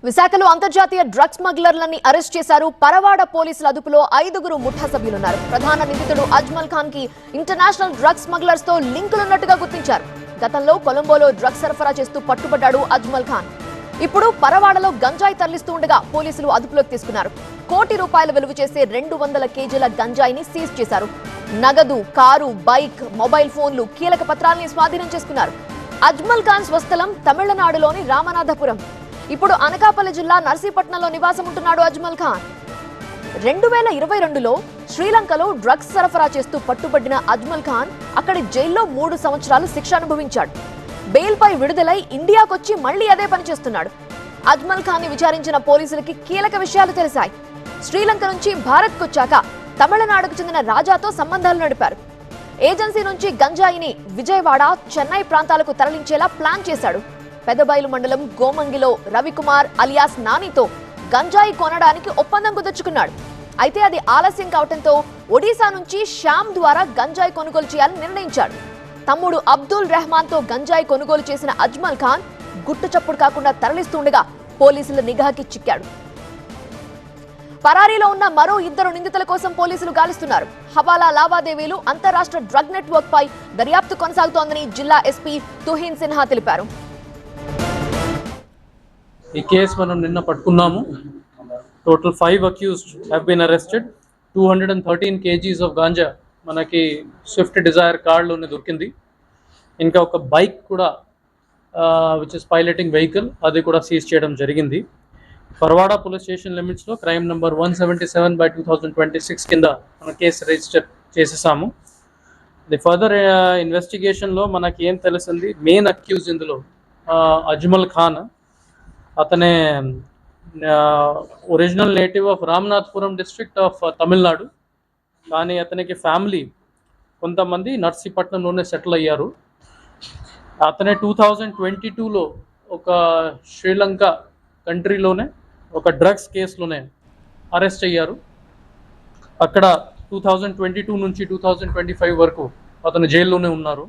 విశాఖలో అంతర్జాతీయ drugs స్మగ్లర్లని arrest చేశారు. పరవాడ పోలీసుల అదుపులో 5గురు ముఠా సభ్యులున్నారు. ప్రధాన నిందితుడు అజ్మల్ ఖాన్ కి ఇంటర్నేషనల్ డ్రగ్స్ స్మగ్లర్స్ తో లింకులున్నట్టుగా గుర్తించారు. గతంలో కొలంబోలో డ్రగ్స్ సరఫరా చేస్తూ పట్టుబడ్డాడు అజ్మల్ ఖాన్. ఇప్పుడు పరవాడలో గంజాయి తరలిస్తూ ఉండగా పోలీసులు అదుపులోకి తీసుకున్నారు. ₹1 కోటి విలువ చేసే 200 కేజీల గంజాయిని సీజ్ చేశారు. నగదు, కారు, బైక్, మొబైల్ ఫోన్లు, కీలక పత్రాల్ని స్వాధీనం చేసుకున్నారు. అజ్మల్ ఖాన్ స్వస్థలం తమిళనాడులోని రామనాథపురం. ఇప్పుడు అనకాపల్లి జిల్లా నర్సీపట్నంలో నివాసం ఉంటున్నాడు అజ్మల్ ఖాన్. 2022లో శ్రీలంకలో డ్రగ్స్ సరఫరా చేస్తూ పట్టుబడిన అజ్మల్ ఖాన్ అక్కడి జైల్లో 3 సంవత్సరాలు శిక్ష అనుభవించాడు. బెయిల్ పై విడుదలై ఇండియాకొచ్చి మళ్లీ అదే పని చేస్తున్నాడు. అజ్మల్ ఖాన్ ని విచారించిన పోలీసులకి కీలక విషయాలు తెలిసాయి. శ్రీలంక నుంచి భారత్ కొచ్చాక తమిళనాడుకు చెందిన రాజాతో సంబంధాలు నడిపారు. ఏజెన్సీ నుంచి గంజాయిని విజయవాడ, చెన్నై ప్రాంతాలకు తరలించేలా ప్లాన్ చేశాడు. పెదబైలు మండలం గోమంగిలో రవికుమార్ అలియాస్ నానితో గంజాయి కొనడానికి ఒప్పందం కుదుర్చుకున్నాడు. అయితే అది ఆలస్యం కావడంతో ఒడిశా నుంచి శ్యామ్ ద్వారా గంజాయి కొనుగోలు చేయాలని నిర్ణయించాడు. తమ్ముడు అబ్దుల్ రెహమాన్ తో గంజాయి కొనుగోలు చేసిన అజ్మల్ ఖాన్ గుట్టు చప్పుడు కాకుండా తరలిస్తుండగా పోలీసుల నిఘాకి చిక్కాడు. పరారీలో ఉన్న మరో 2 నిందితుల కోసం పోలీసులు గాలిస్తున్నారు. హవాలా లావాదేవీలు, అంతరాష్ట్ర డ్రగ్ నెట్వర్క్ పై దర్యాప్తు కొనసాగుతోందని జిల్లా ఎస్పీ తుహిన్ సిన్హా తెలిపారు. ఈ కేసు మనం నిన్న పట్టుకున్నాము. Total 5 accused have been arrested. 213 kgs of ganja మనకి స్విఫ్ట్ డిజైర్ కార్లోనే దొరికింది. ఇంకా ఒక బైక్ కూడా విచ్ ఇస్ పైలటింగ్ వెహికల్, అది కూడా సీజ్ చేయడం జరిగింది. పరవాడ పోలీస్ స్టేషన్ లిమిట్స్లో క్రైమ్ నెంబర్ 177/2026 కింద మన కేసు రిజిస్టర్ చేసేసాము. ది ఫర్దర్ ఇన్వెస్టిగేషన్లో మనకి ఏం తెలిసింది, మెయిన్ అక్యూజ్ ఇందులో అజ్మల్ ఖాన్. అతనే original native of Ramanathapuram district of Tamil Nadu. కానీ అతనికి ఫ్యామిలీ కొంతమంది నర్సీపట్నంలోనే సెటిల్ అయ్యారు. అతనే 2022లో ఒక శ్రీలంక కంట్రీలోనే ఒక డ్రగ్స్ కేసులోనే అరెస్ట్ అయ్యారు. అక్కడ 2022 నుంచి 2025 వరకు అతను జైల్లోనే ఉన్నారు.